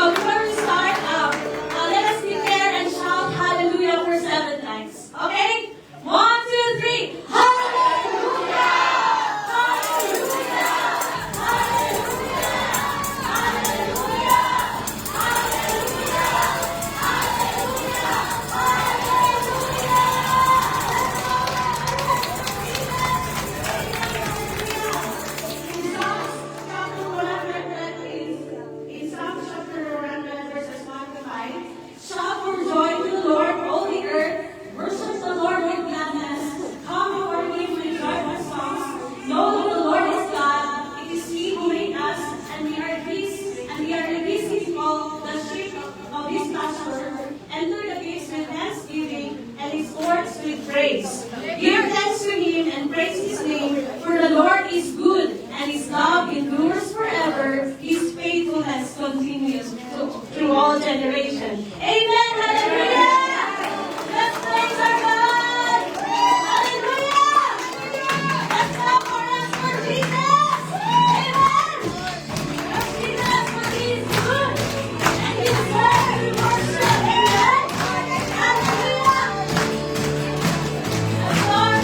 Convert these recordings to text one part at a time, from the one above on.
Before we start, let us prepare and shout hallelujah for 7 times. Okay? 1, 2, 3. Hallelujah! Hallelujah! Hallelujah! Hallelujah! Hallelujah! In Psalms chapter 100, verses 1 to 5, shout for joy to the Lord, all the earth. Worship the Lord with gladness. Come before Him with joyful songs. Know that the Lord is God. It is He who made us, and we are His, and we are His people, the sheep of His pasture. Enter the gates with thanksgiving, and His courts with praise. Give thanks to Him and praise His name, for the Lord is good, and His love endures forever. His faithfulness continues through all generations. Amen. Hallelujah. Let's praise our God. Hallelujah. Let's clap our hands for Jesus. Amen. Praise Jesus, for He is good, and He deserves to be worshipped. Amen. Hallelujah. The Lord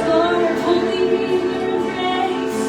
Lord, holy be your praise.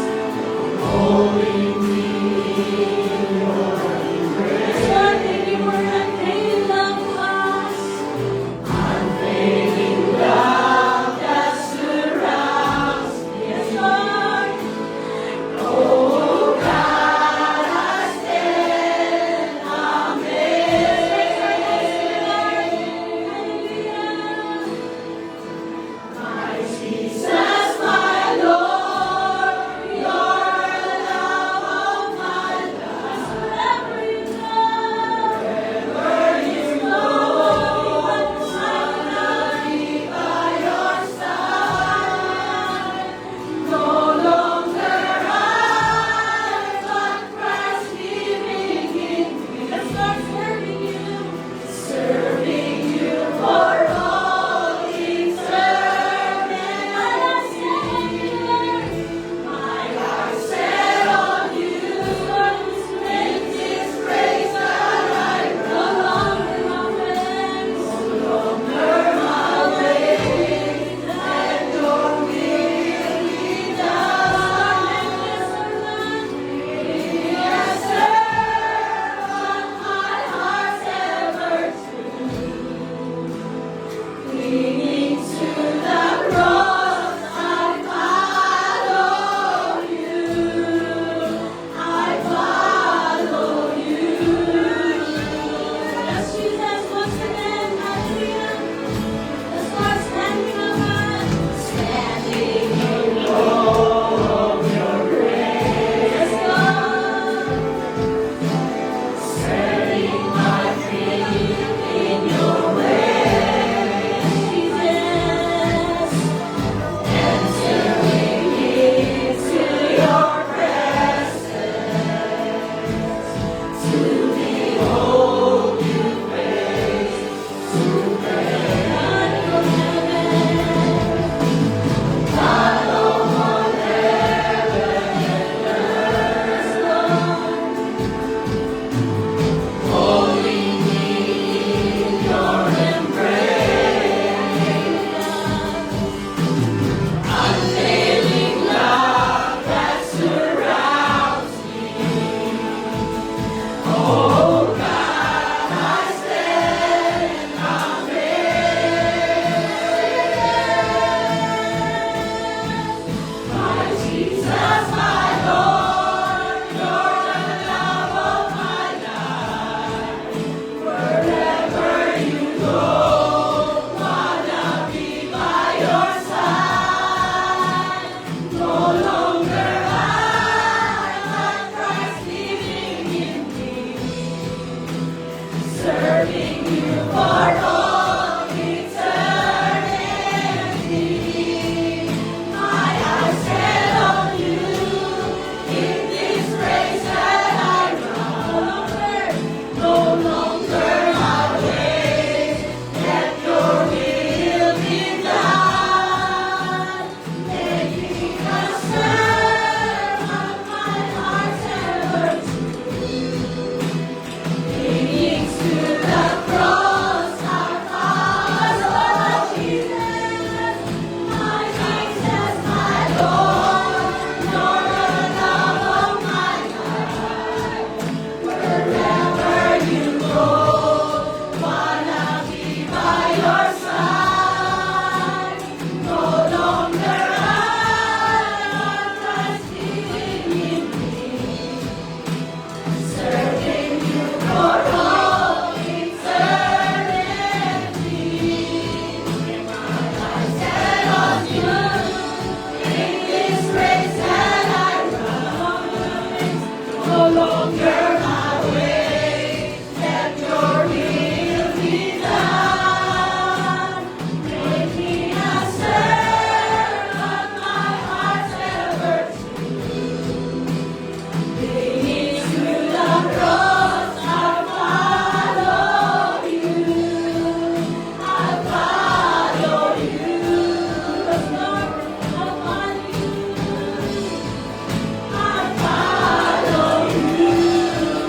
longer my way. Let your will be done. Make me a servant my heart's ever true. Lead me to the cross, I'll follow you. I'll follow you. Yes, Lord, I'll follow you. I'll follow you.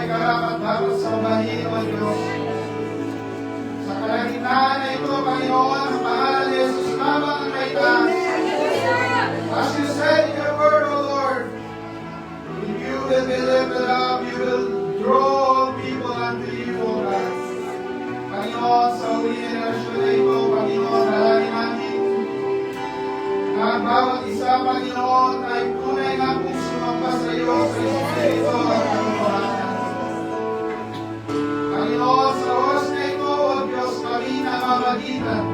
may karapat-dapat sa bahin, O Diyos. Sa kalagitnaan na ito, Panginoon, ang pangalan ni Jesus lamang ang may taas. As you said in your word, O Lord, if you will be lifted up, you will draw people unto you, O God. Panginoon, sa uli generasyon na ito, Panginoon, dalangin namin na ang bawat isa, Panginoon, ay tunay nga kung sumamba sa iyo sa Espiritu at katotohanan. Panginoon, sa oras na ito, O Diyos, kami na mamagitan.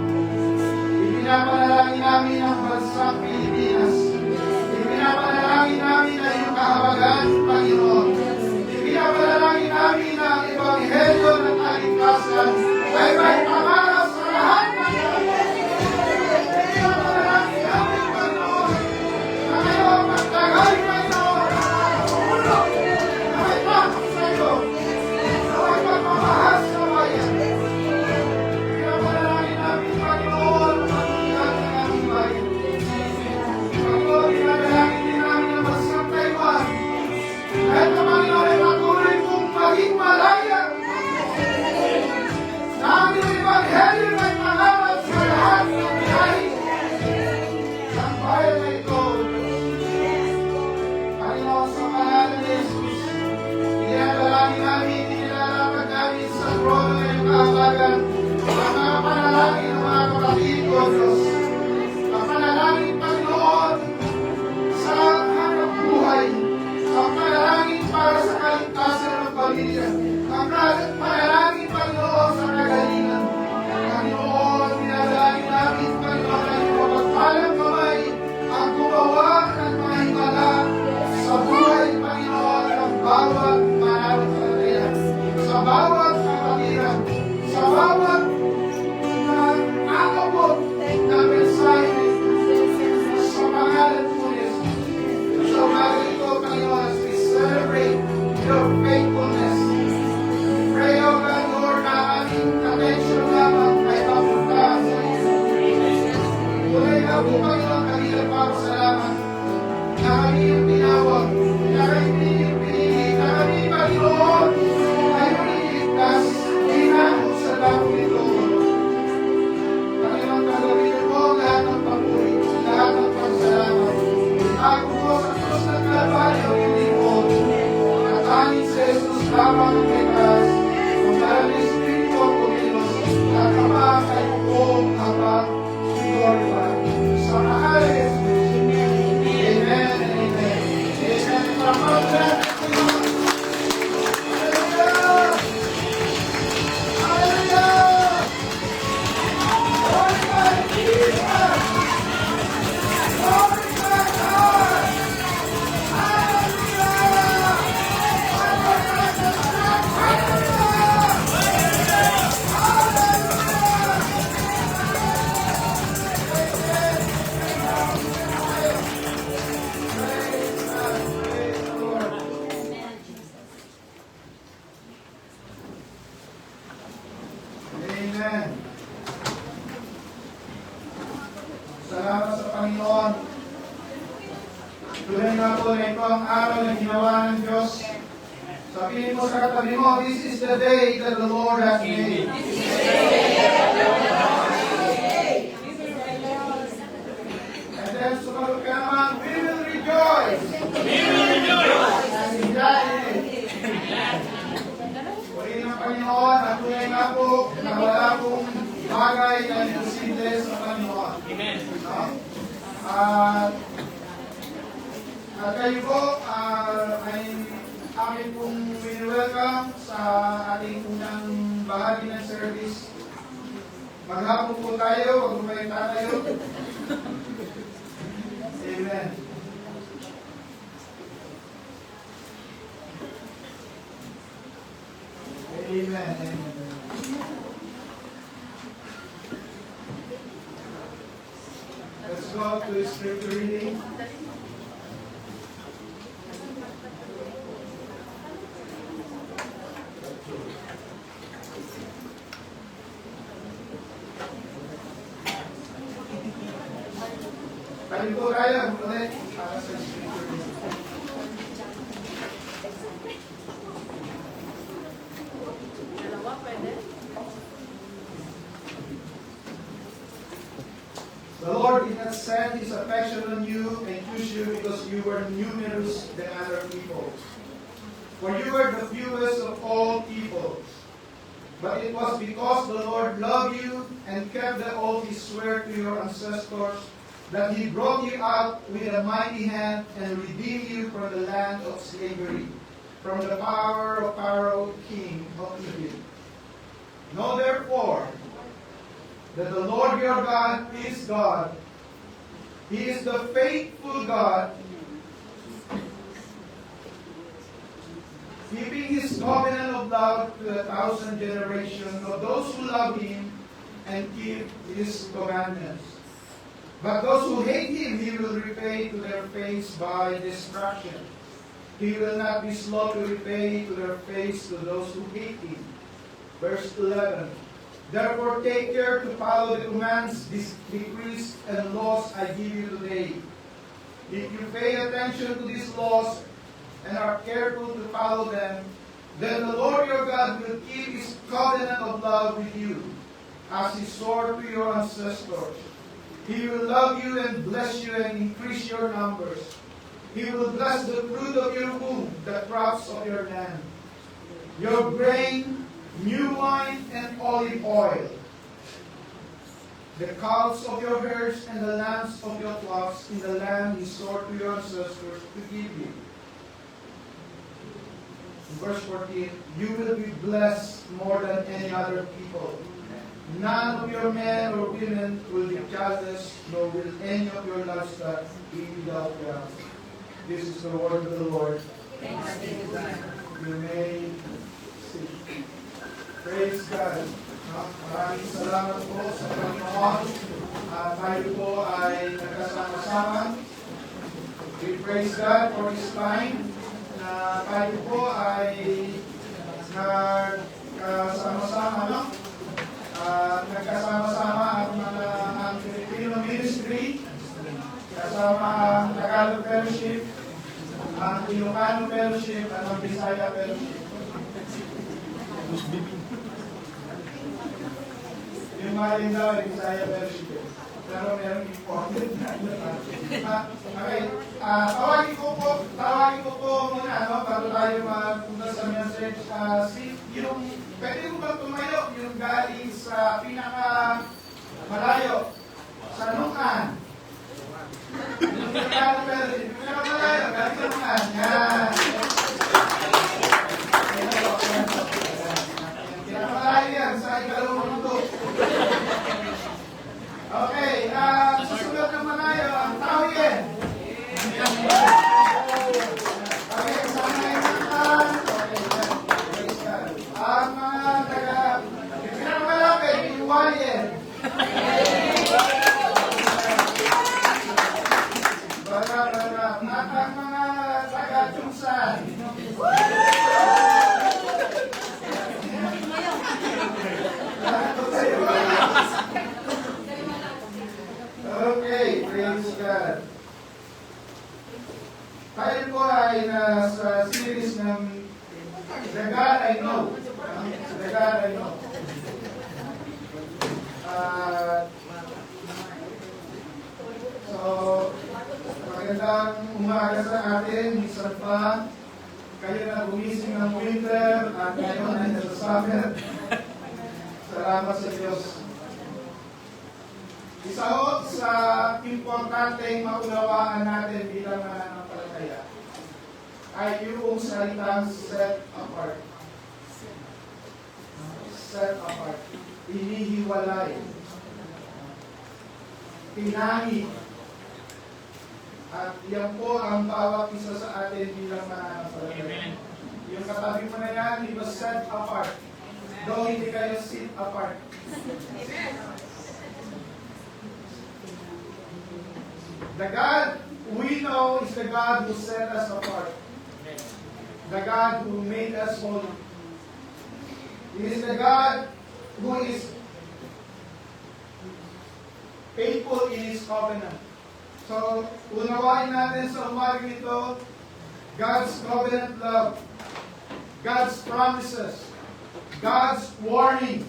Ipinapanalangin namin ang bansang Pilipinas. Ipinapanalangin namin ang iyong kahabagan, Panginoon. Ipinapanalangin namin na ang Ebanghelyo ng kaligtasan ay may pangarap sa lahat ng ipinapanalangin namin, Panginoon, na ngayong magtagal, Panginoon, na may takot sa iyo, na may pagmamahal sa bayan. Ipinapanalangin namin, Panginoon, ang pagkakas ng aming bayan. Panginoon, ipinapanalangin din namin ang bansang Taiwan. Kahit na, Panginoon, ay patuloy kong maging malaya. Namin ang Ebanghelyo may pangarap sa lahat ng biyahe ng bayan na ito. Panginoon, sa pangalan ni Jesus, inilalangin namin, inilalapag namin sa trono ng iyong kahabagan ang mga panalangin ng mga kapatid ko, Diyos. Ang panalangin, Panginoon, sa hanap buhay. Ang panalangin para sa kaligtasan ng pamilya. Ang panalangin, Panginoon, sa kagalingan. Panginoon, pinalangin namin, Panginoon, ang iyong mapagpalang kamay ang gumawa ng mga himala sa buhay, Panginoon, ng bawat mananampalataya, sa bawat kapatiran, sa bawat nakakabot na mensahe sa pangalan mo, Jesus. Sa umaga ito, Panginoon, as we celebrate your faithfulness, pray, O God, Lord, na aming attention lamang ay mapunta sa iyo. Tunay nga po, Panginoon, kanila pa ako salamat na kami yung tinawag, na kami yung pinili, na kami, Panginoon, ay maniligtas, hinako sa lakong ito. Panginoon, gagawin mo lahat ng papuri, lahat ng pagsalamat. Ako po sa krus ng Kalbaryo, hindi mo, na tanging sa Jesus lamang ang may taas, ang parang Espiritu ang Panginoon, at Ama ay buong habang glorified. Sa mahal ni Jesus. Amen and amen. Amen. Pagpapagod. Hallelujah! Hallelujah! Glorify Jesus! Glorify God! Hallelujah! Amen. Salamat sa Panginoon. Tuloy nga po na ito ang araw na ginawa ng Diyos. Sabihin mo sa katabi mo, this is the day that the Lord has made. And then sumagot ka naman, we will rejoice. We will rejoice. Purihin ang Panginoon at tunay nga po na wala pong bagay na imposible sa Panginoon. Amen. No? At kayo po ay amin pong welcome sa ating unang bahagi ng service. Maghapon po tayo, huwag mo kayo tatayo. Amen. Amen. Amen. Let's go to scripture reading. Balik po tayo ulit para sa scripture reading. set His affection on you and chose you because you were numerous than other people. For you were the fewest of all people. But it was because the Lord loved you and kept the oath He swore to your ancestors that He brought you out with a mighty hand and redeemed you from the land of slavery, from the power of Pharaoh, king of Egypt. Know therefore that the Lord your God is God. He is the faithful God, keeping His covenant of love to 1,000 generations of those who love Him and keep His commandments. But those who hate Him, He will repay to their face by destruction. He will not be slow to repay to their face to those who hate Him. Verse 11. Therefore take care to follow the commands, decrees, and laws I give you today. If you pay attention to these laws and are careful to follow them, then the Lord your God will keep His covenant of love with you, as He swore to your ancestors. He will love you and bless you and increase your numbers. He will bless the fruit of your womb, the crops of your land, your grain, new wine, and olive oil, the calves of your herds and the lambs of your flocks in the land He swore to your ancestors to give you. Verse 14, you will be blessed more than any other people. None of your men or women will be childless, nor will any of your livestock be without ground. This is the word of the Lord. Thanks be to God. You may sit. Praise God. Maraming salamat po sa Panginoon. Tayo po ay nagkasama-sama. We praise God for His time. Na tayo po ay nagkasama-sama, no? Nagkasama-sama ang Filipino ministry, kasama ang Tagalog Fellowship, ang Ilocano Fellowship, at ang Bisaya Fellowship. Yung mga rin daw ay Bisaya Fellowship. Pero meron important na okay, tawagin ko po muna, no, bago tayo magpunta sa message. Pwede ko ba tumayo yung galing sa pinaka malayo, sa Nungan? Yung pinaka malayo, galing sa Nungan. Yan. Pinaka malayo yan, sa ikalawang mundo. Okay, susunod ng malayo, ang tawin. Okay, sana yung Nungan. Ang mga pinakamalapit, yung Wayen. Barap. At ang mga taga-Chungsan. Okay, praise God. Tayo po ay nasa series ng The God I Know. The God I Know. So, magandang umaga sa atin. Minsan pa, kayo na gumising ng winter at ngayon ay nasa summer. Salamat sa Diyos. Isa ho sa importanteng maunawaan natin bilang mananampalataya ay yung salitang set apart. Set apart. Inihiwalay. Pinangit. At yan po ang bawat isa sa atin bilang mananampalataya. Yung katabi mo na yan, it was set apart. Though hindi kayo sit apart. The God we know is the God who set us apart. The God who made us holy. It is the God who is faithful in His covenant. So, unawain natin sa umaga ito, God's covenant love, God's promises, God's warning,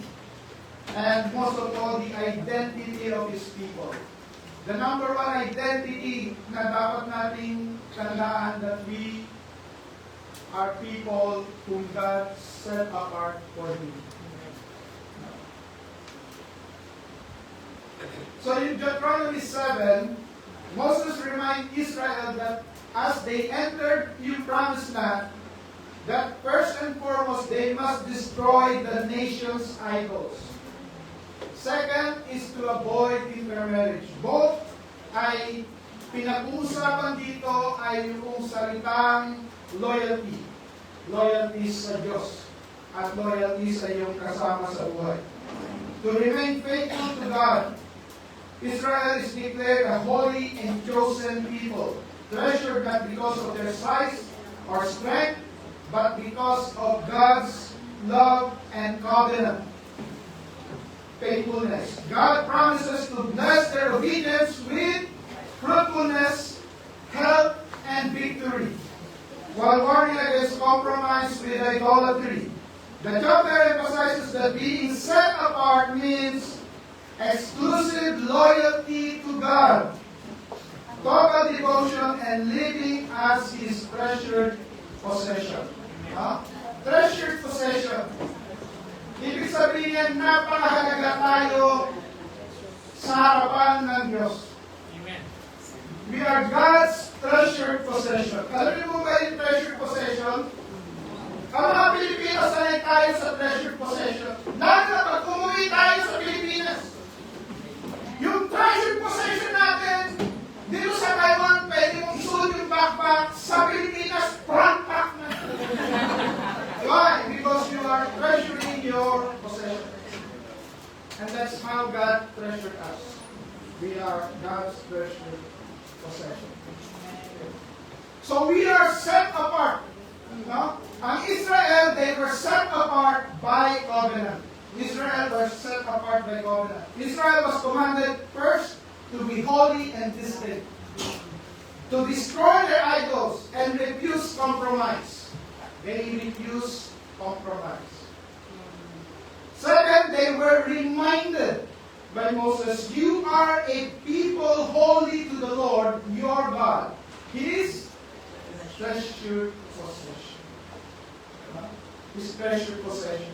and most of all, the identity of His people. The number one identity na dapat nating tandaan that we are people whom God set apart for Him. So in Deuteronomy 7, Moses reminded Israel that as they entered the promised land, that first and foremost, they must destroy the nation's idols. Second is to avoid intermarriage. Both ay pinag-uusapan dito ay yung salitang loyalty. Loyalty sa Diyos at loyalty sa iyong kasama sa buhay. To remain faithful to God, Israel is declared a holy and chosen people, treasured not because of their size or strength, but because of God's love and covenant faithfulness. God promises to bless their obedience with fruitfulness, health, and victory, while warning against compromise with idolatry. The chapter emphasizes that being set apart means exclusive loyalty to God, total devotion, and living as His treasured possession. Treasured possession. Ibig sabihin, napakahalaga tayo sa harapan ng Diyos. Amen. We are God's treasured possession. Alam niyo mo ba yung treasured possession? Ang mga Pilipino, sanay tayo sa treasured possession. Pag umuwi tayo sa Pilipinas, yung treasured possession natin, dito sa Taiwan, pwede mong isuot yung backpack. Sa Pilipinas, front pack na. Why? Because you are treasuring your possession. And that's how God treasured us. We are God's treasured possession. So we are set apart. No? Ang Israel, they were set apart by covenant. Israel was set apart by covenant. Israel was commanded first to be holy and distinct, to destroy their idols and refuse compromise. They refused compromise. Second, they were reminded by Moses, you are a people holy to the Lord your God. His treasured possession. His treasured possession.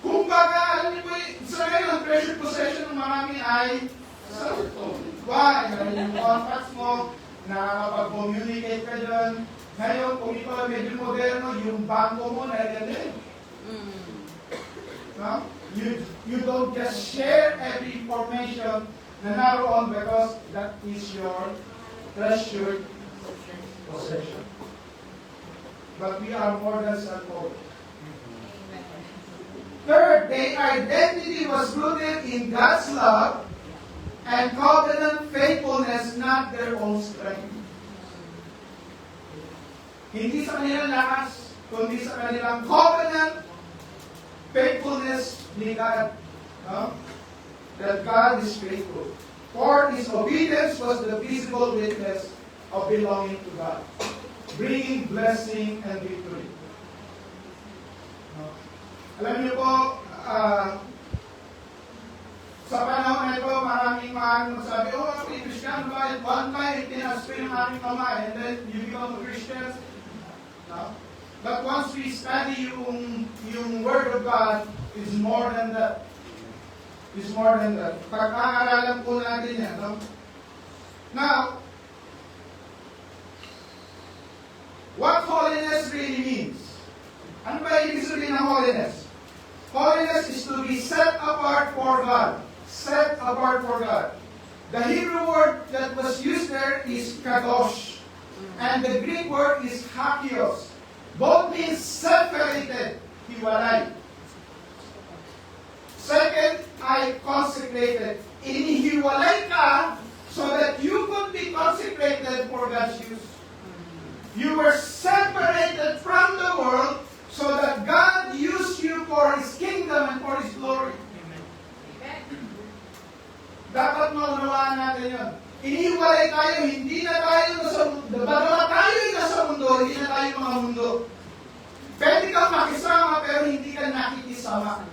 Kung baga, alam niyo po, sa ngayon, treasured possession ng marami ay cellphone. Why? Dahil yung contacts mo, nakakapag-communicate ka dyan. Ngayon, kung ito ay medyo moderno, yung bangko mo na ganyan. No? You don't just share every information na naroon because that is your treasured possession. But we are more than self-owned. Third, their identity was rooted in God's love and covenant faithfulness, not their own strength. Hindi sa kanilang lakas, kundi sa kanilang covenant faithfulness ni God. No? That God is faithful. For His obedience was the visible witness of belonging to God, bringing blessing and victory. No? Alam niyo po, sa panahon na ito, maraming magsabi, oh, ako yung Christian, bakit? One time, tinaspe yung aking kamay, and then you become a Christian. No? But once we study yung Word of God, is more than that. Is more than that. Pagkakaralan po natin yan. No? Now, what holiness really means? Ano ba ibig sabihin ng holiness? Holiness is to be set apart for God. Set apart for God. The Hebrew word that was used there is kadosh. And the Greek word is hagios. Both means separated, hiwalay. Second, I consecrated. Inihiwalay ka so that you could be consecrated for God's use. You were separated from the world so that God used you for His kingdom and for His glory. Dapat maunawaan natin yun. Inihiwalay tayo, hindi na tayo nasa mundo. Bagamat tayo nasa mundo, hindi na tayo mga mundo. Pwede kang makisama, pero hindi ka nakikisama.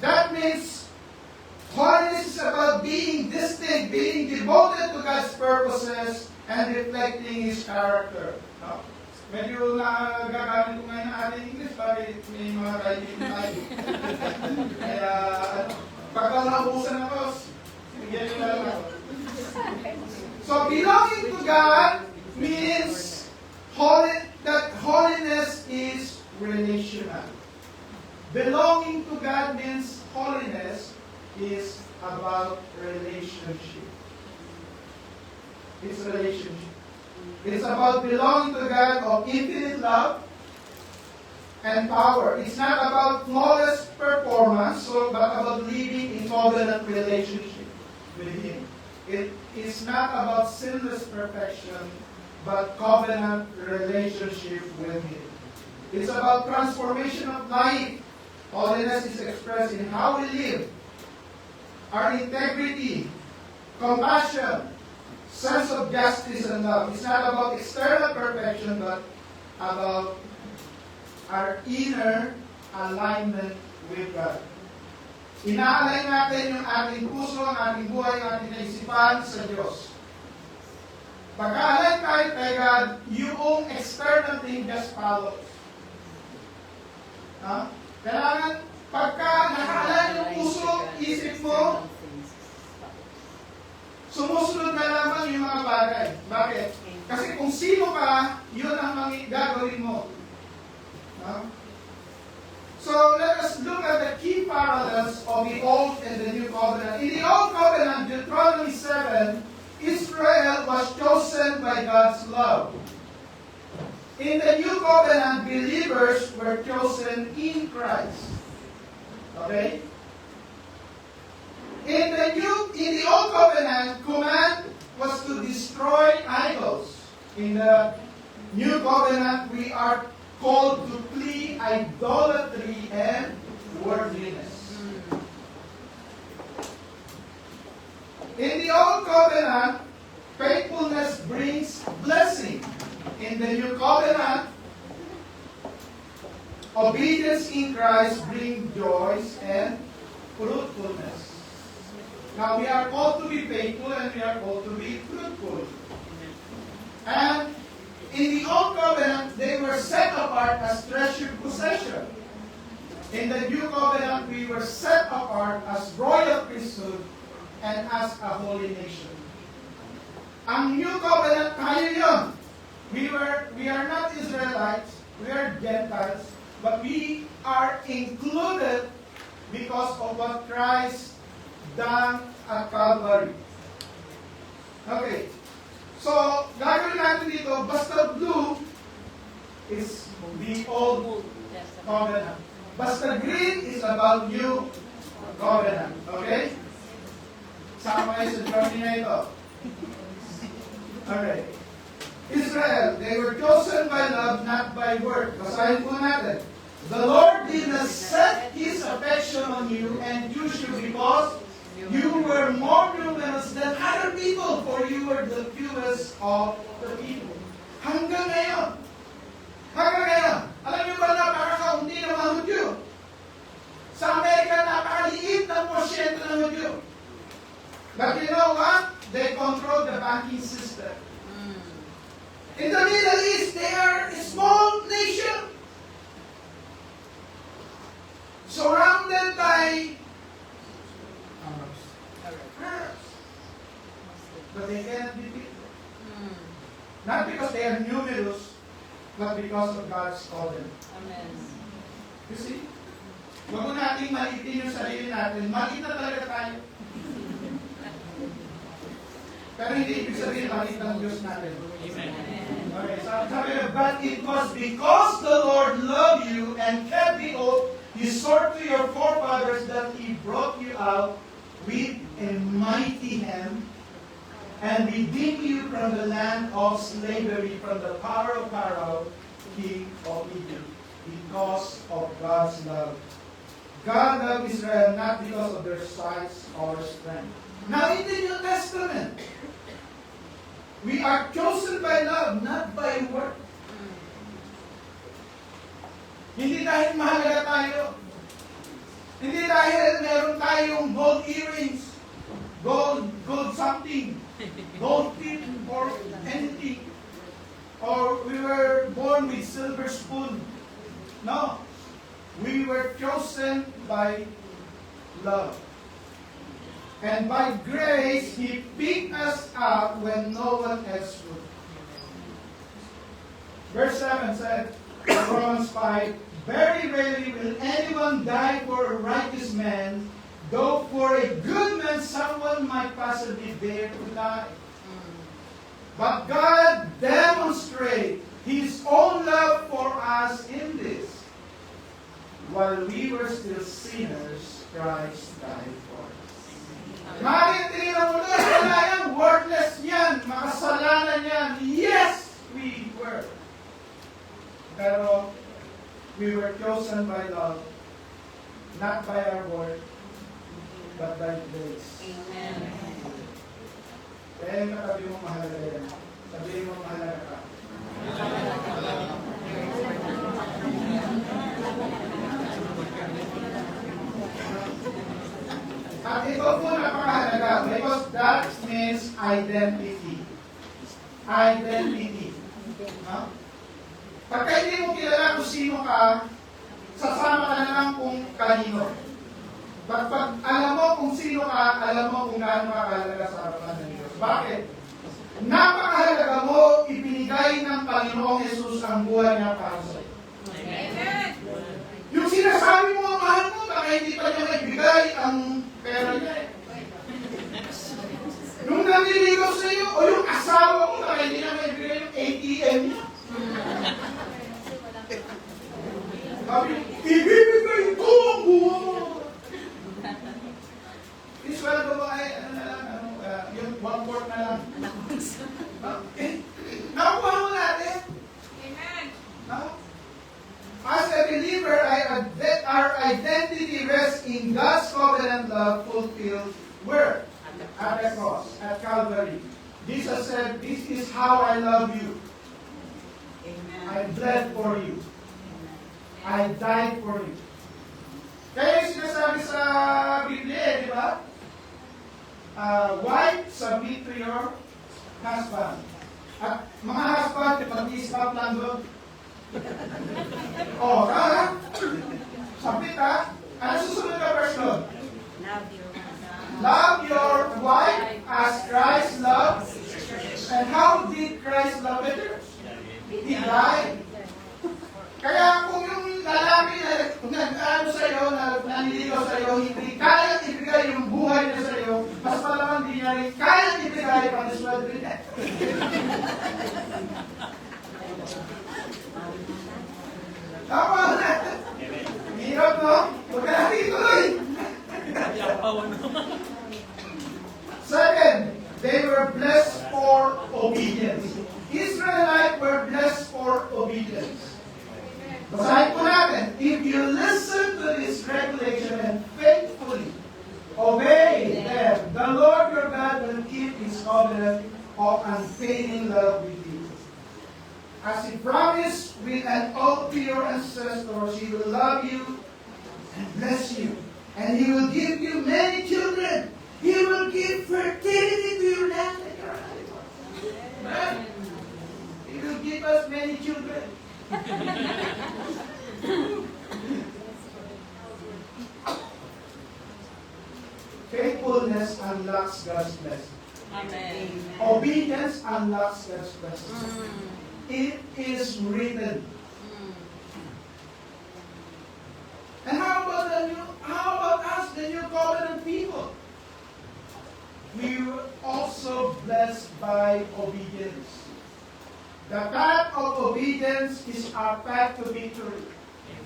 That means, Holiness is about being distinct, being devoted to God's purposes, and reflecting His character. No? Medyo nagagamit ko ngayon ang ating English, bakit may mga writing tayo. Kaya, pagka naubusan ako, bigyan nyo na lang ako. So, belonging to God means that holiness is relational. Belonging to God means holiness is about relationship. It's relationship. It's about belonging to God of infinite love and power. It's not about flawless performance, but about living in covenant relationship with Him. It is not about sinless perfection, but covenant relationship with Him. It's about transformation of life. Holiness is expressed in how we live, our integrity, compassion, sense of justice and love. It's not about external perfection, but about our inner alignment with God. Inaalay natin yung ating puso, ang ating buhay, ang ating kaisipan sa Diyos. Pagka-align tayo kay God, yung external thing just follows. Kailangan, pagka naka-align yung puso, isip mo, sumusunod na lamang yung mga bagay. Bakit? Kasi kung sino ka, yun ang gagawin mo. So let us look at the key parallels of the Old and the New Covenant. In the Old Covenant, Deuteronomy 7, Israel was chosen by God's love. In the New Covenant, believers were chosen in Christ. Okay? In the Old Covenant, command was to destroy idols. In the New Covenant, we are called to flee idolatry and worldliness. In the Old Covenant, faithfulness brings blessing. In the New Covenant, obedience in Christ brings joy and fruitfulness. Now, we are called to be faithful and we are called to be fruitful. And in the Old Covenant, they were set apart as treasured possession. In the New Covenant, we were set apart as royal priesthood and as a holy nation. Ang New Covenant, tayo yun. We are not Israelites, we are Gentiles, but we are included because of what Christ done at Calvary. Okay. So, gagawin natin dito, basta blue is the Old Covenant. Basta green is about New Covenant. Okay? Sama kayo sa journey na ito. Okay. Israel, they were chosen by love, not by work. Basahin po natin. The Lord did not set His affection on you and choose you because you were more numerous than other people, for you were the fewest of the people. Hanggang ngayon. Alam niyo ba napakakaunti ng mga Hudyo? Sa Amerika, napakaliit ng porsyento ng Hudyo. But you know what? They control the banking system. In the Middle East, they are a small nation. Surrounded by Arabs. But they cannot be beaten. Not because they are numerous, but because of God's covenant. Amen. You see? Huwag mo nating maliitin yung sarili natin. Maliit na talaga tayo. Pero hindi ibig sabihin maliit ang Diyos natin. Amen. Okay, sabi niya, but it was because the Lord loved you and kept the oath He swore to your forefathers that He brought you out with a mighty hand and redeemed you from the land of slavery, from the power of Pharaoh, king of Egypt, because of God's love. God loved Israel not because of their size or strength. Now in the New Testament, we are chosen by love, not by work. Hindi dahil mahalaga tayo. Hindi dahil meron tayong gold earrings, gold something, gold teeth, or anything. Or we were born with silver spoon. No. We were chosen by love. And by grace, He picked us up when no one else would. Verse 7 said, Romans 5, very rarely will anyone die for a righteous man, though for a good man someone might possibly dare to die. But God demonstrates His own love for us in this. While we were still sinners, Christ died for us. Tingnan mo na, wala yan, worthless yan, makasalanan yan. Yes, we were. Pero, we were chosen by love, not by our work, but by grace. Amen. Kaya yung katabi mo mahalaga yan. Sabihin mo mahalaga ka. At ito po napakahalaga because that means identity. Identity. No? Pagka hindi mo kilala kung sino ka, sasama ka na lang kung kanino. Pag alam mo kung sino ka, alam mo kung gaano makahalaga sa harapan ng Diyos. Bakit? Napakahalaga mo, ibinigay ng Panginoong Yesus ang buhay niya para sa iyo. Amen. Yung sinasabi mo ang mahal mo, baka hindi pa niya maibigay ang pera niya. Nung naniligaw sa iyo, o yung asawa mo, baka hindi niya maibigay yung ATM niya. Sabi, ibibigay ko ang buhay mo. Isweldo mo ay, yung 1/4 na lang. Nakuha mo natin. Amen. No? As a believer, our identity rests in God's covenant love fulfilled where? At the cross, at Calvary. Jesus said, this is how I love you. I bled for you. I died for you. Kaya yung sinasabi sa Biblia, di ba? Wife, submit to your husband. At mga husband, pag-i-stop lang doon. O, submit ha? Ano susunod na verse doon? Love your wife as Christ loved. And how did Christ love it? He died. Kaya kung yung lalaki na nag-ano sa'yo, naniligaw sa'yo, hindi kaya ibigay yung buhay niya sa'yo, mas malamang di niya rin kaya ibigay pang sweldo niya. Tama na. Hirap, no? Huwag ka natin ituloy. Second, they were blessed for obedience. Israelites were blessed for obedience. Basahin po natin, if you listen to this regulation and faithfully obey them, the Lord your God will keep His covenant of unfailing love with you. As He promised with an oath to your ancestors, He will love you and bless you. And He will give you many children. He will give fertility to your land and your animals. Right? He will give us many children. Faithfulness unlocks God's blessing. Amen. Obedience unlocks God's blessing. It is written. And how about us, the new covenant people? We were also blessed by obedience. The path of obedience is our path to victory.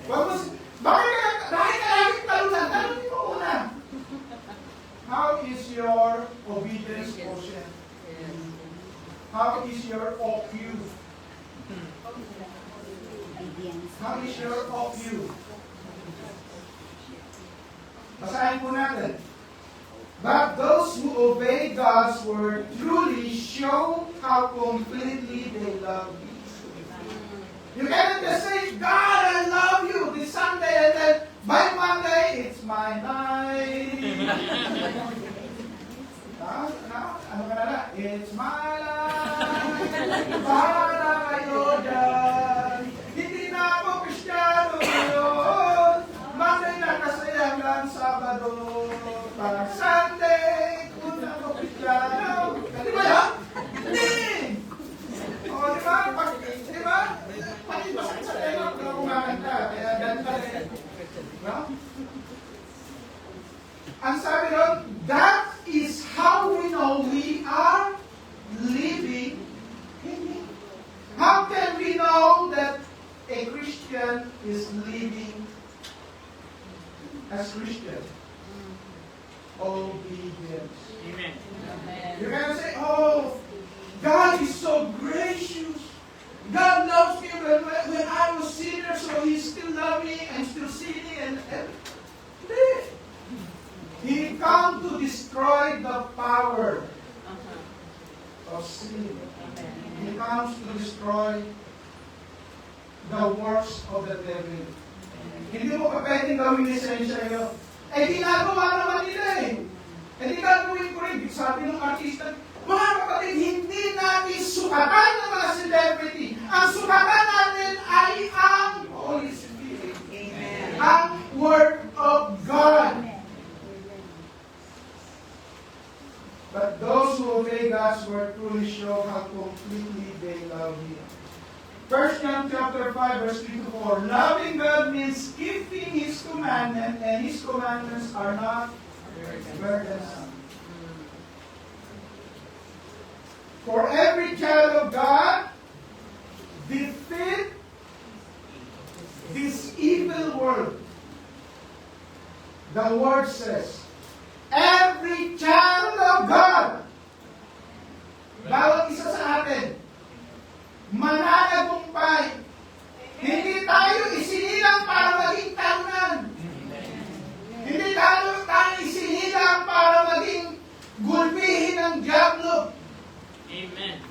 Bakit ka laging talunan? Talunin mo una. How is your obedience quotient? How is your OQ? How is your OQ? Basahin po natin. But those who obey God's word truly show how completely they love you. You cannot just say, God, I love you this Sunday, and then by Monday, it's my It's my life. Para kayo dyan. Hindi na ako Kristiyano ngayon. Monday na kasi hanggang Sabado. Pag Sunday, kung ako Kristiyano. Di ba yan? Hindi! O, di ba? Di ba? Pati masakit sa tayo kung kumakanta. Kaya ganda rin. No? Ang sabi doon, that is how we know we are living. How can we know that a Christian is living as Christian? Obedience. Amen. You're going to say, oh, God is so gracious. God loves me when I was sinner, so He still loves me and still sinning. And He come to destroy the power of sin. He comes to destroy the works of the devil. Hindi mo pa pwedeng gawin lisensya yun. Eh, ginagawa naman nila eh. Eh, di gagawin ko rin. Sabi ng artista, mga kapatid, hindi natin sukatan ng mga celebrity. Ang sukatan natin ay ang Holy Spirit. Amen. Ang Word of God. But those who obey God's word truly show how completely they love Him. 1 John chapter 5, verse 3 to 4. Loving God means keeping His commandments, and His commandments are not burdensome. For every child of God, defeat this evil world. The word says, every child of God, bawat isa sa atin, mananagumpay. Hindi tayo isinilang para maging talunan. Hindi tayo isinilang para maging gulpihin ng diablo. Amen.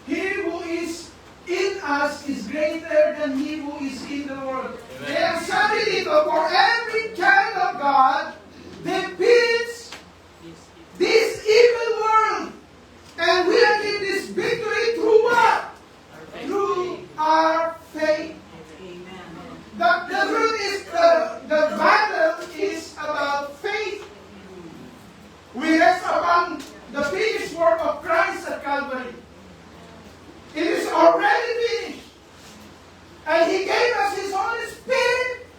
He who is in us is greater than he who is in the world. Kaya sabi dito, for every child of God defeats this evil world. And we are in this victory through what? Through our faith. Amen. The root is, the battle is about faith. We rest upon the finished work of Christ at Calvary. It is already finished. And He gave us His Holy Spirit.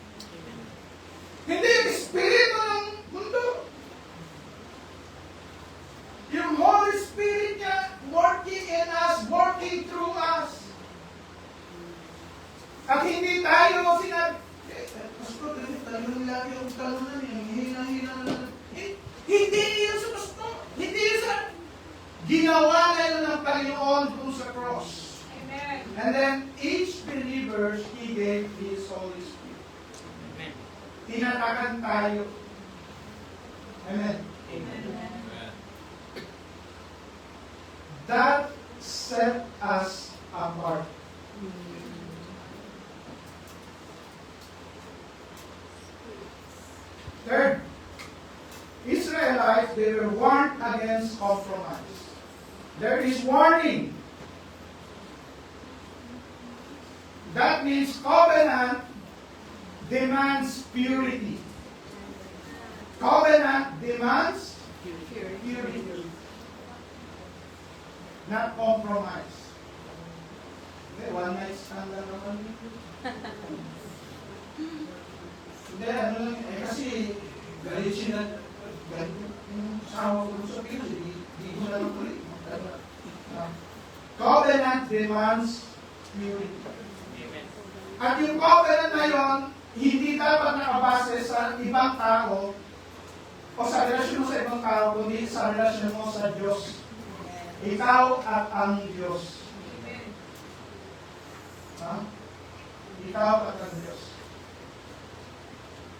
Hindi yung Espiritu ng mundo. Yung Holy Spirit niya working in us, working through us. At hindi tayo sinabi, Pastor, talon lagi yung talunan, yung hina-hina na. Hindi yun sa Pastor. Hindi yun sa ginawa na yun ng Panginoon kung sa cross. Amen. And then each believer, He gave His Holy Spirit. Amen. Tinatakan tayo. Amen. Amen. That set us apart. Third, Israelites, they were warned against compromise. There is warning. That means covenant demands purity. Covenant demands purity. Not compromise. Hindi, one night stand lang naman. Hindi, ano lang, kasi galit siya na, galit yung sawa ko sa Pilipinas, hindi ko naman tuloy. Covenant demands purity. Amen. At yung covenant na yon, hindi dapat nakabase sa ibang tao o sa relasyon mo sa ibang tao, kundi sa relasyon mo sa Diyos. Ikaw at ang Diyos. Ha? Ikaw at ang Diyos.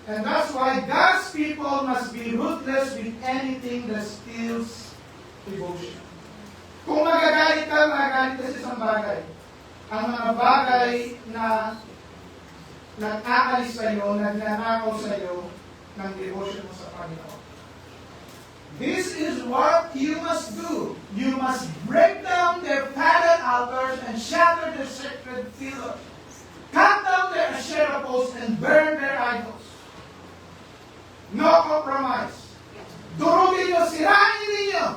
And that's why God's people must be ruthless with anything that steals devotion. Kung magagalit ka sa isang bagay, ang mga bagay na nag-aalis sa iyo, nagnanakaw sa iyo ng devotion mo sa Panginoon. This is what you must do. You must break down their pagan altars and shatter their sacred pillars. Cut down their Asherah posts and burn their idols. No compromise. Durugin nyo, sirain ninyo.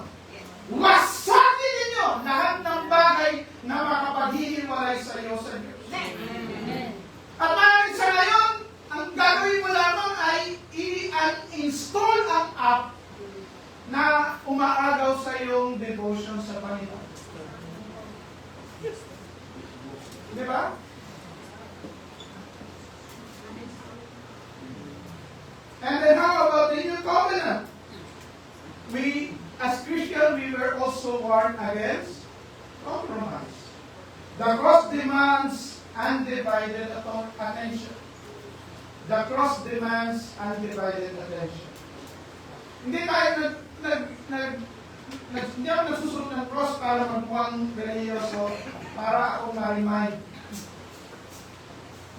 Wasakin ninyo lahat ng bagay na makapaghihiwalay sa iyo sa Diyos. At maaaring sa ngayon, ang gagawin mo lamang ay i-install ang app na umaagaw sa iyong devotion sa Panginoon. Di ba? And then how about the New Covenant? We, as Christians, we were also warned against compromise. The cross demands undivided attention. The cross demands undivided attention. Hindi tayo hindi ako nagsusunod ng cross para magmukhang religyoso, para ako ma-remind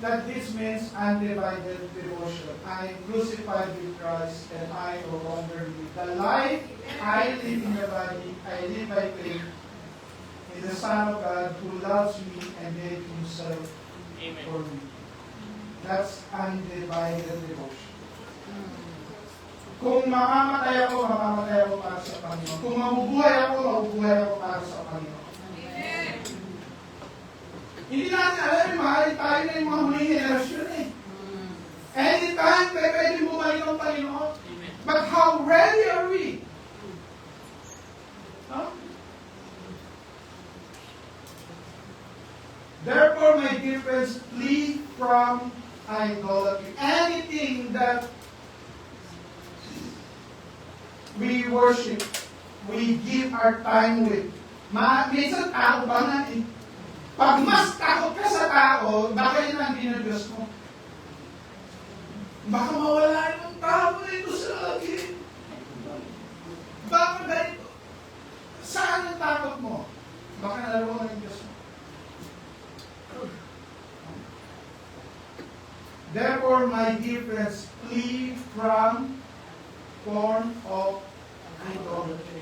that this means undivided devotion. I am crucified with Christ and I no longer live. The life I live in the body, I live by faith in the Son of God who loves me and gave himself for me. That's undivided devotion. Kung mamamatay ako para sa Panginoon. Kung mabubuhay ako para sa Panginoon. Hindi natin alam, mahalin tayo na yung mga huling henerasyon eh. Anytime, pwede bumalik ang Panginoon. But how ready are we? Huh? Therefore, my dear friends, flee from idolatry. Anything that we worship, we give our time with. Minsan tao ba nga eh? Pag mas takot ka sa tao, baka yun ang dinadiyos mo. Baka mawala yung tao na ito sa akin. Baka ganito. Saan ang takot mo? Baka nalaro ng Diyos mo. Therefore, my dear friends, flee from form of idolatry.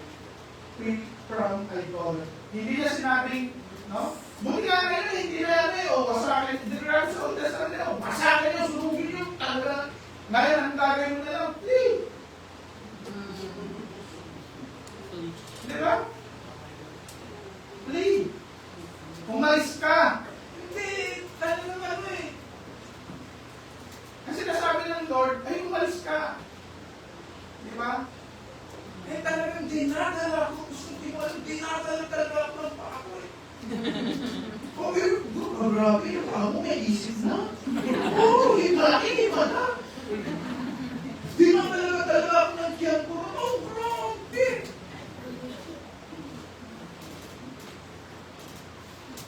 Flee from idolatry. Hindi na sinabing, no? Buti nga ngayon, hindi na yan eh. O, wasakin. Hindi na sa Old Testament nila. Wasakin nyo, sunugin nyo. Talaga. Ngayon, ang gagawin mo na lang, flee. Di ba? Flee. Umalis ka. Hindi. Talagang ano eh. Kasi nasabi ng Lord, ay umalis ka. Di ba? Eh talagang dinadala ko. Gusto ko dinadala talaga ako ng pako eh. Okay, grabe yung pako, may isip na. Oo, iba na. Dinadala talaga ako ng tiyan ko. Oh, grabe.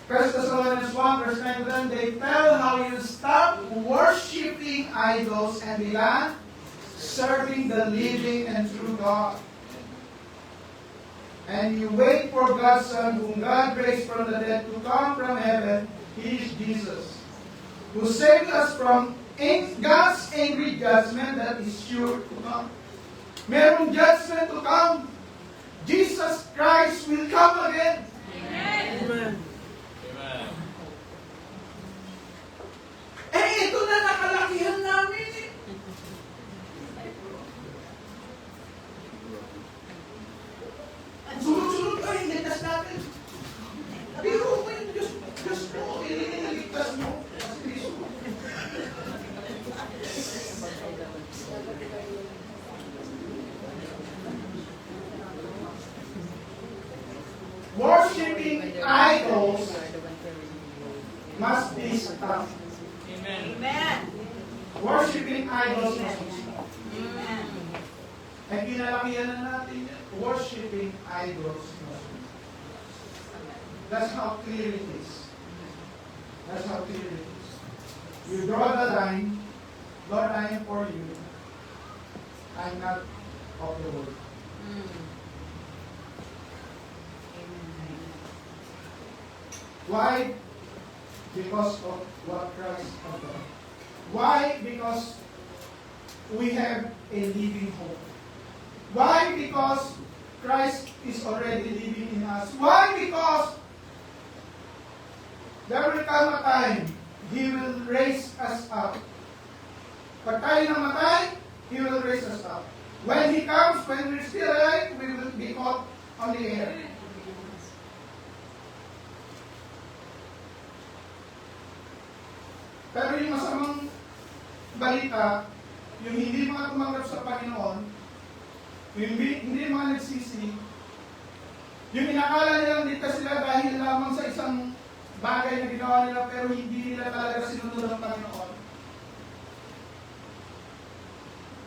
First Thessalonians 1, verse 9 to 10, they tell how you stop worshiping idols and began serving the living and true God. And you wait for God's Son, whom God raised from the dead, to come from heaven. He is Jesus, who saved us from God's angry judgment that is sure to come. Merong judgment to come. Jesus Christ will come again. Amen. Eh, ito na nakalakihan namin eh. Sunod-sunod tayo, ligtas natin. Pero mo yung Diyos mo, ililigtas mo. Worshipping idols must be stopped. Amen. Worshipping idols must be stopped. Ay kinalakihan na natin yan. Worshipping idols must be stopped. That's how clear it is. That's how clear it is. You draw the line, Lord, I am for you. I'm not of the world. Why? Because of what Christ has done. Why? Because we have a living hope. Why? Because Christ is already living in us. Why? Because there will come a time He will raise us up. Pag tayo namatay, He will raise us up. When He comes, when we're still alive, we will be caught on the air. Pero yung masamang balita, yung hindi mga tumanggap sa Panginoon, yung hindi mga nagsisi, yung inakala nilang ligtas sila dahil lamang sa isang bagay na ginawa nila pero hindi nila talaga sinunod ng Panginoon.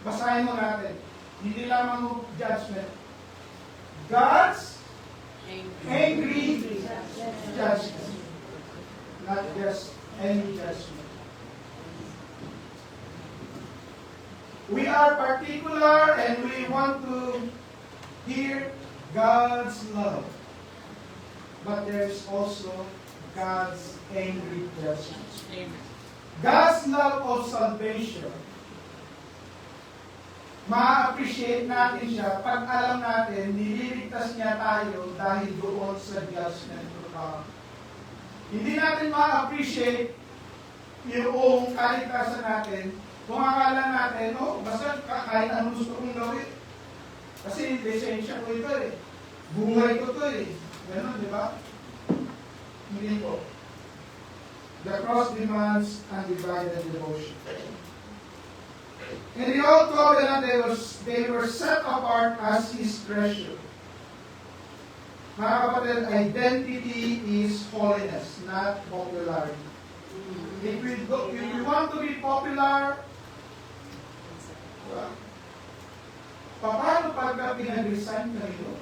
Basahin mo natin. Hindi lamang judgment. God's angry judgment. Not just any judgment. We are particular and we want to hear God's love. But there's also God's angry judgment. God's love of salvation. Ma-appreciate natin siya pag alam natin nililigtas niya tayo dahil doon sa judgment to come. Hindi natin ma-appreciate yung kaligtasan natin kung akala natin, basta kahit anong gusto kong gawin. Kasi lisensya ko ito eh. Buhay ko ito eh. Ganun, di ba? Hindi po. The cross demands undivided devotion. In the Old Covenant, they were set apart as His treasure. Mga kapatid, identity is holiness, not popularity. If you want to be popular, paano pagka pinag-resign ka nito?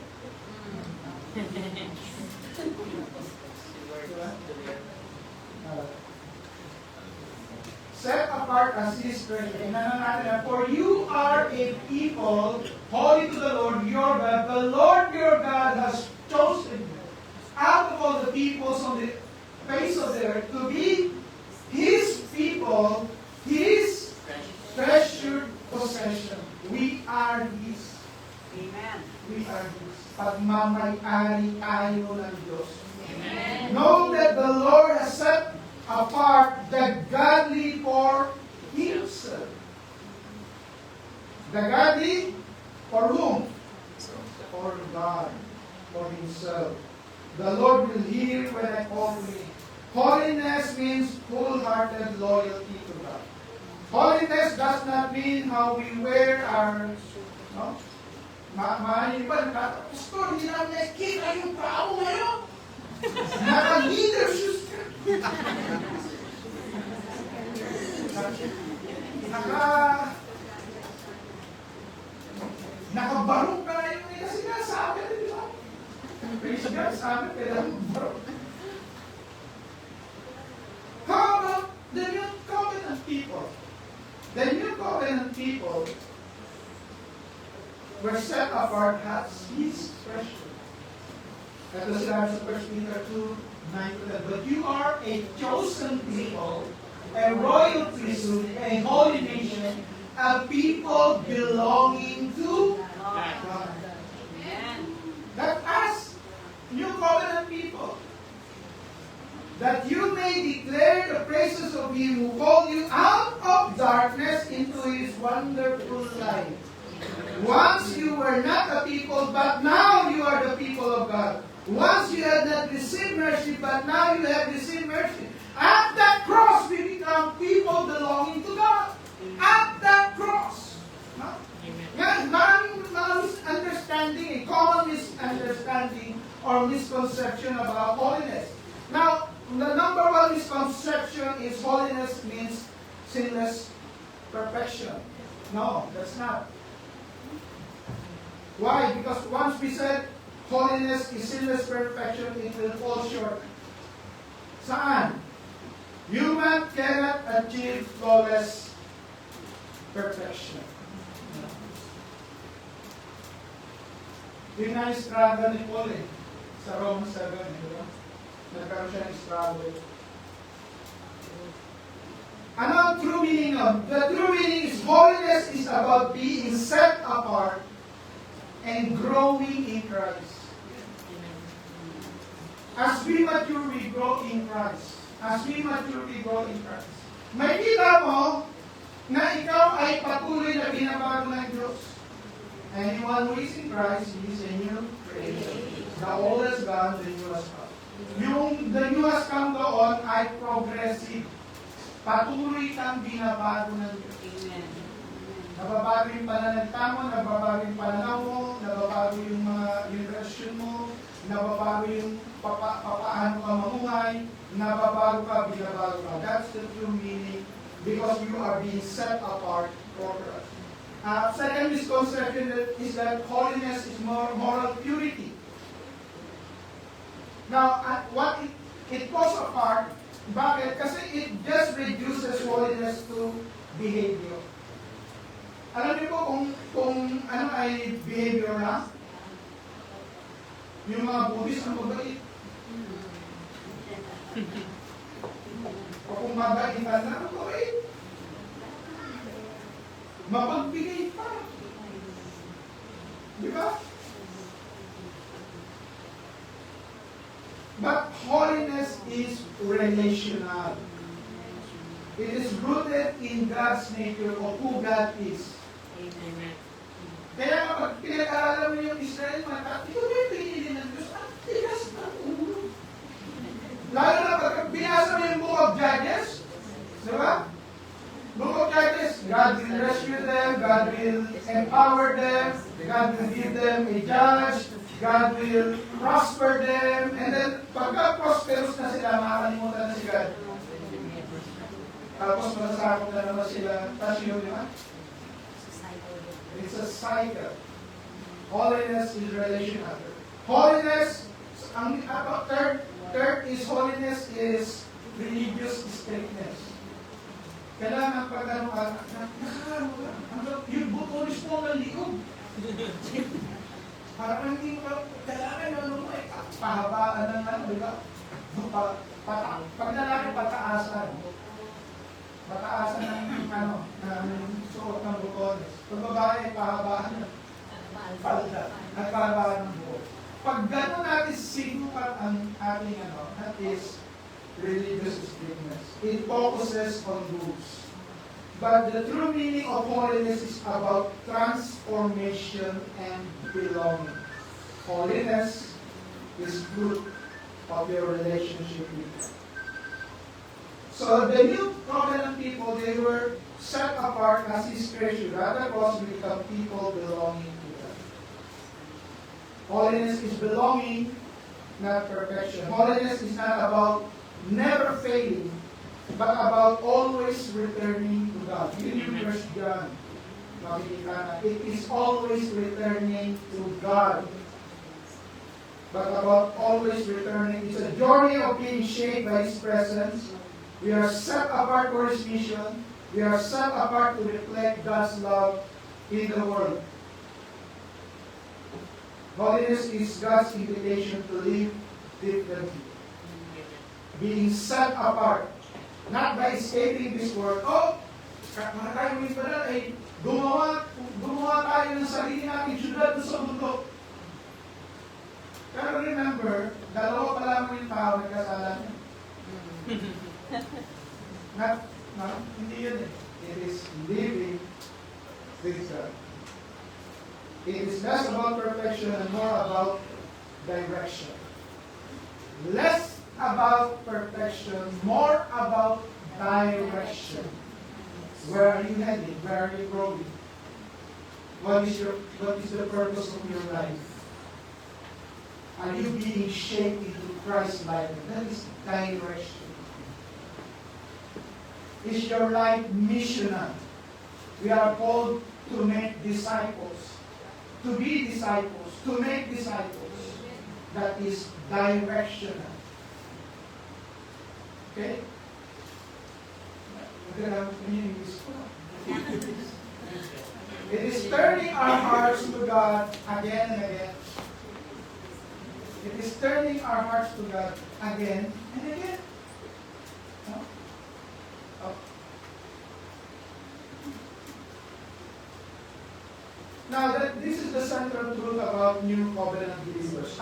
Set apart as His treasure. For you are a people holy to the Lord your God. The Lord your God has chosen you out of all the peoples on the face of the earth to be His people, His treasured possession. We are His. Amen. We are His. Pagmamay-ari tayo ng Diyos. Amen. Know that the Lord has set apart the godly for Himself. The godly for whom? For God, for Himself. The Lord will hear when I call to Him. Holiness means wholehearted loyalty to God. Holiness does not mean how we wear our, Maaaring iba, Pastor, hindi namin nakikita yung paa mo ngayon. Naka-leader shoes ka. Nakabarong ka na yun. Kasi nga sabi, di ba? Praise God, sabi, kailangan barong. How about the New Covenant people? The New Covenant people were set apart as His treasure. Ito sila sa 1 Peter 2:9-10. But you are a chosen people, a royal priesthood, a holy nation, a people belonging to God. That us, New Covenant people, that you may declare the praises of Him who called you out of darkness into His wonderful light. Once you were not a people, but now you are the people of God. Once you had not received mercy, but now you have received mercy. At that cross, we become people belonging to God. At that cross. No? Yan, maraming misunderstanding, a common misunderstanding or misconception about holiness. Now, the number one misconception is holiness means sinless perfection. No, that's not. Why? Because once we said holiness is sinless perfection, it will fall short. Saan? Human cannot achieve flawless perfection. Yun na yung struggle ni Paul sa Romans 7, di ba? Nagkaroon siya ng struggle. Ano ang true meaning of? The true meaning is holiness is about being set apart and growing in Christ. As we mature, we grow in Christ. As we mature, we grow in Christ. Makita mo na ikaw ay patuloy na binabago ng Diyos. Anyone who is in Christ, he is a new creation. The old has gone, the new has come. Yung the new has come doon ay progressive. Patuloy kang binabago ng Diyos. Amen. Nababago yung pananalita mo, nababago yung pananaw mo, nababago yung mga yung relasyon mo, nababago yung papaano ka mamuhay, nababago ka, binabago ka. That's the true meaning because you are being set apart for God. Second misconception is that holiness is moral purity. Now, what it falls apart, bakit? Kasi it just reduces holiness to behavior. Alam niyo po kung ano ay behavior na? Yung mga Buddhist ang mabait. O kung mabait ka na, mabait. Mapagbigay pa. Di ba? But holiness is relational. It is rooted in God's nature of who God is. Amen. Kaya kapag pinag-aaralan mo yung Israel, ito ba yung pinili ng Diyos? Ang tigas ng ulo. Lalo na pag binasa mo yung Book of Judges, di ba? Book of Judges, God will rescue them, God will empower them, God will give them a judge, God will prosper them, and then pagka prosperous na sila, makakalimutan na si God. Tapos masasakot na naman sila, tapos yun, di ba? It's a cycle. Holiness is relational. Holiness, ang third is holiness is religious strictness. Kailangan pag ano ka, yung butulis mo ng liog. Parang hindi mo, kailangan ano mo eh, pahabaan ng ano, di ba? Pag lalaki, pataasan. Pataasan ng ano, ng suot ng butones. Pag babae, pahabaan ng palda at pahabaan ng buhok. Pag gano'n natin sinukat ang ating ano, that is religious strictness. It focuses on rules. But the true meaning of holiness is about transformation and belonging. Holiness is fruit of your relationship with God. So the new covenant people, they were set apart as His creation, rather because we become people belonging to God. Holiness is belonging, not perfection. Holiness is not about never failing, but about always returning to God. Yun yung First John. Makikita na, it is always returning to God. But about always returning, it's a journey of being shaped by His presence. We are set apart for His mission. We are set apart to reflect God's love in the world. Holiness is God's invitation to live differently. Being set apart. Not by escaping this world. Oh, mga tayo minsan pala ay gumawa tayo ng sarili natin syudad sa mundo. Pero remember, dalawa pa lang yung tao na kasalanan. Hindi yun eh. It is living with God. It is less about perfection and more about direction. Less about perfection, more about direction. Where are you heading? Where are you growing? What is the purpose of your life? Are you being shaped into Christ's likeness? That is direction. Is your life missional? We are called to make disciples. To be disciples. To make disciples. That is directional. Okay? It is turning our hearts to God again and again. It is turning our hearts to God again and again. No? Oh. Now, this is the central truth about New Covenant believers.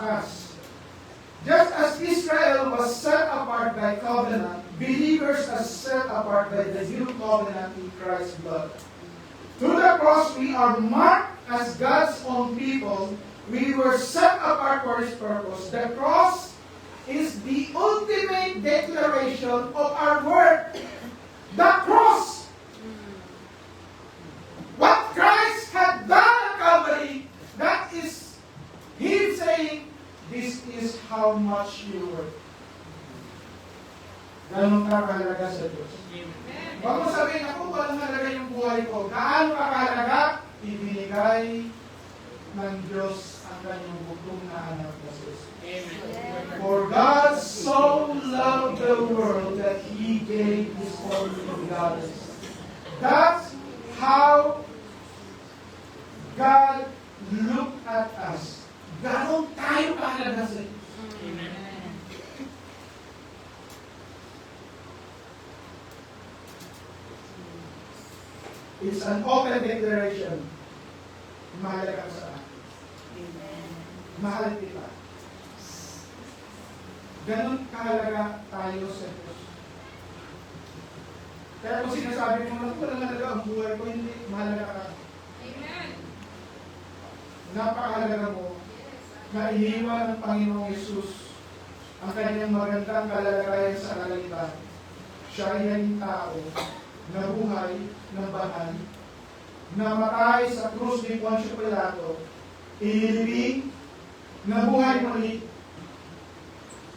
Just as Israel was set apart by covenant, believers are set apart by the new covenant in Christ's blood. Through the cross, we are marked as God's own people. We were set apart for His purpose. The cross is the ultimate declaration of our worth. The cross. What Christ had done at Calvary, that is Him saying, this is how much you were. Ganun ka kahalaga sa Diyos. Huwag mo sabihin, ako walang halaga yung buhay ko. Gaano ka kahalaga? Ibinigay ng Diyos ang kanyang bugtong na anak na Jesus. For God so loved the world that He gave His only begotten Son. That's how God looked at us. Ganon tayo kahalaga sa Diyos. It's an open declaration. Mahalaga ka sa akin. Mahal kita. Ganon kahalaga tayo sa Diyos. Kaya kung sinasabi mo lang, walang halaga ang buhay ko, hindi, mahalaga ka. Napakahalaga mo na iniwan ng Panginoong Yesus ang kanyang magandang kalalagayan sa kalangitan. Siya ay naging tao, nabuhay ng banal, namatay sa krus ni Poncio Pilato, ililibing, nabuhay muli,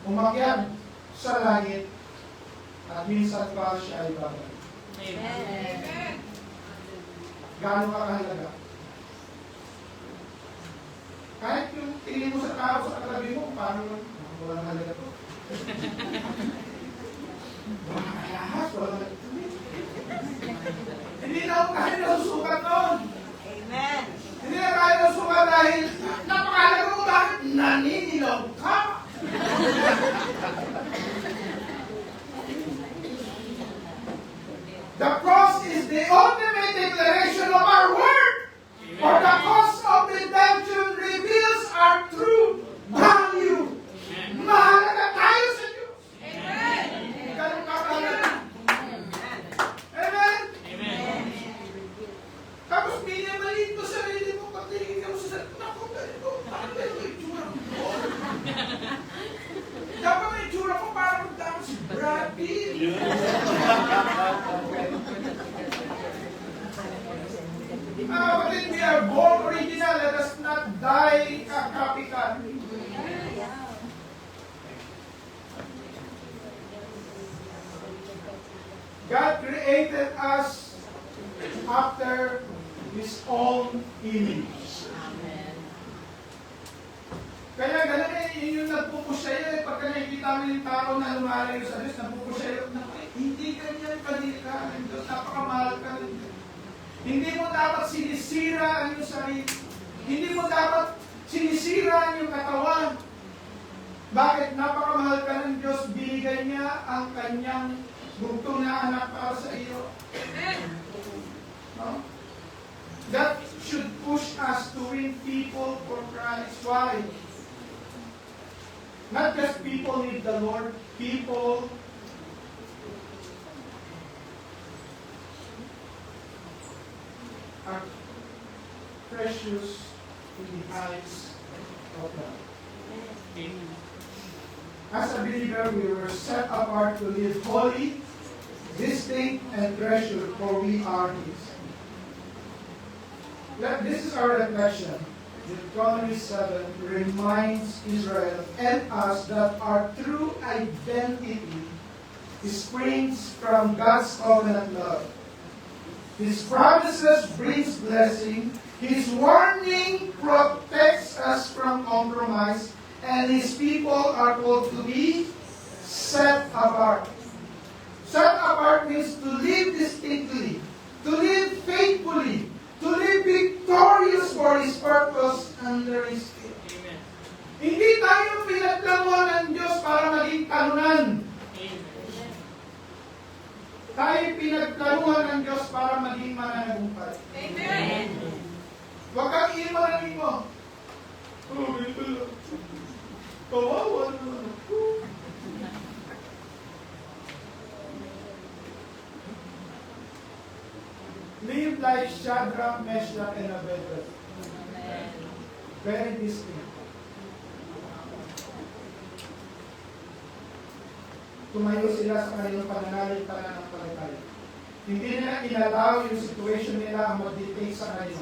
umakyat sa langit, at minsan pa siya ay babalik. Gaano ka kahalaga? Kahit yung tingin mo sa tao sa katabi mo, parang walang halaga to. Walang kayahas, walang halaga. Hindi na ako kahit nasusukat noon. Amen. Hindi na kahit nasusukat dahil napakahalaga ko bakit naninilaw ka. The cross is the ultimate declaration of our worth. For the cost of redemption reveals our true value. Mahalaga tayo sa Diyos. Ganun ka kahalaga. Amen? Tapos minimaliit mo sarili mo, pagtingin ka mo sa sarili mo, naku, ganito, bakit ganito yung itsura mo? Dapat ang itsura mo parang dapat si Brad Pitt. Kapatid, we are born original. Let us not die kakapikan. God created us after His own image. Kaya ganun yun yung nagpupusayo pagka nakikita mo yung tao na lumalayo sa Diyos, nagpupusayo na, hindi ganyan kadika ng Diyos, napakamahal ka ng Diyos. Hindi mo dapat sinisira ang iyong sarili. Hindi mo dapat sinisira ang iyong katawan. Bakit? Napakamahal ka ng Diyos, binigay niya ang kanyang bugtong na anak para sa iyo. No? That should push us to win people for Christ. Why? Not just people need the Lord, people are precious in the eyes of God. As a believer, we were set apart to live holy, distinct, and treasured, for we are His. This is our reflection. Deuteronomy 7 reminds Israel and us that our true identity springs from God's covenant love. His promises brings blessing. His warning protects us from compromise. And His people are called to be set apart. Set apart means to live distinctly, to live faithfully, to live victorious for His purpose under His will. Hindi tayo pinaglamuhan ng Diyos para maging talunan. Tayo pinaglamuhan ng Diyos para maging mananagumpay. Amen. Huwag ka Kawawa naman ako. Live like Shadrach, Meshach, and Abednego. Very distinct. Tumayo sila sa kanilang pananalig pananampalataya. Hindi nila inalaw yung situation nila ang mag-dictate sa kanila.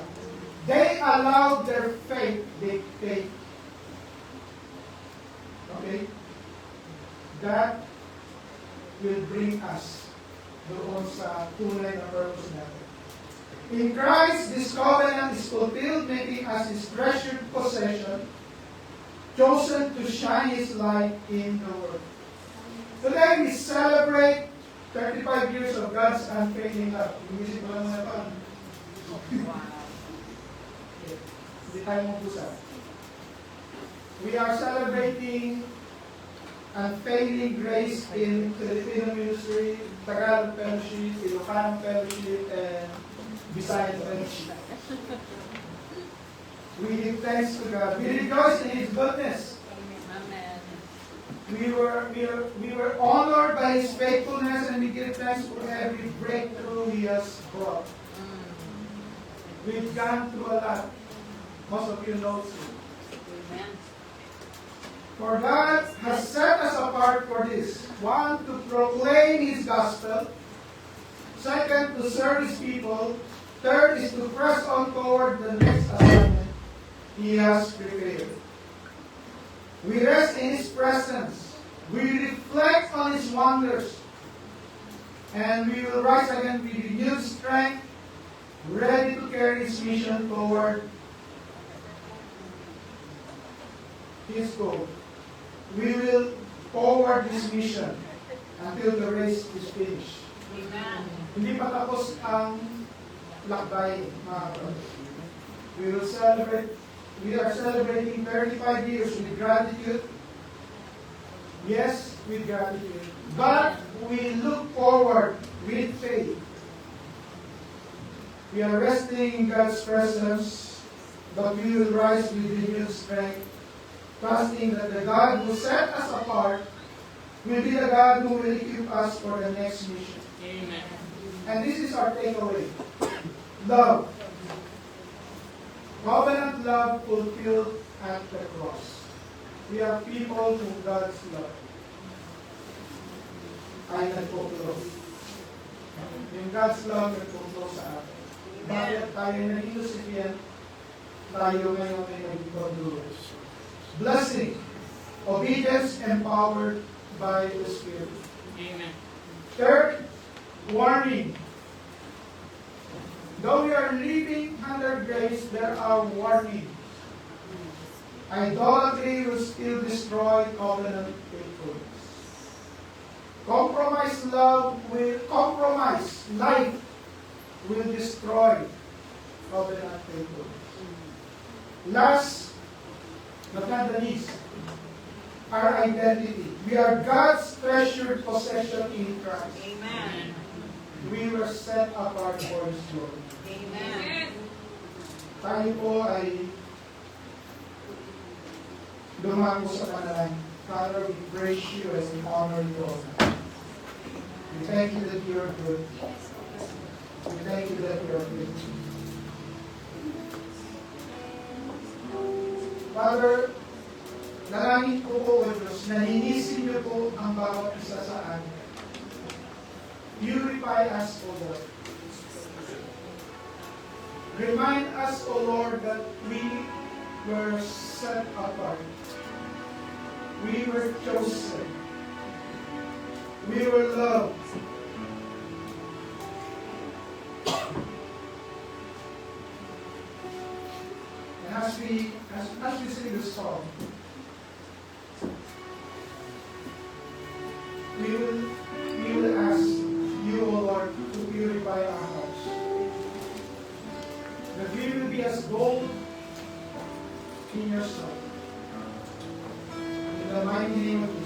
They allowed their faith dictate. Okay? That will bring us doon sa tunay na purpose natin. In Christ, this covenant is fulfilled, making us His treasured possession, chosen to shine His light in the world. Today, we celebrate 35 years of God's unfailing love. Inisip ko lang muna pa. Hindi tayo mabusa. We are celebrating unfailing grace in Filipino ministry, Tagalog Fellowship, Ilocano Fellowship, and Visayan Fellowship. We give thanks to God. We rejoice in His goodness. We were honored by His faithfulness, and we give thanks for every breakthrough He has brought. We've gone through a lot. Most of you know so. For God has set us apart for this. One, to proclaim His gospel. Second, to serve His people. Third is to press on toward the next assignment He has prepared. We rest in His presence. We reflect on His wonders. And we will rise again with renewed strength, ready to carry His mission toward His goal. We will forward this mission until the race is finished. Amen. Hindi pa tapos ang lakbay, mga kapatid. We are celebrating 35 years with gratitude. Yes, with gratitude. But we look forward with faith. We are resting in God's presence, but we will rise with renewed strength, trusting that the God who set us apart will be the God who will equip us for the next mission. Amen. And this is our takeaway. Love. Covenant love fulfilled at the cross. We are people whom God's love ay nagpupulong. Yung God's love nagpupulong sa atin. Bakit tayo naging recipient, tayo ngayon ay naging conduits. Blessing, obedience empowered by the Spirit. Amen. Third, warning. Though we are living under grace, there are warnings. Idolatry will still destroy covenant faithfulness. Compromise life will destroy covenant faithfulness. Last but not the least, our identity. We are God's treasured possession in Christ. Amen. We were set apart for His glory. Amen. Tayo po ay dumango sa panalangin. Father, we praise you as we honor you all. We thank you that you are good. We thank you that you are good. Father, nalangin ko po, O Diyos, na linisin niyo po ang bawat isa sa amin. Purify us, O Lord. Remind us, O Lord, that we were set apart. We were chosen. We were loved. And as we sing this song, we will ask you, O Lord, to purify our hearts. That we will be as gold in your sight. In the mighty name of Jesus.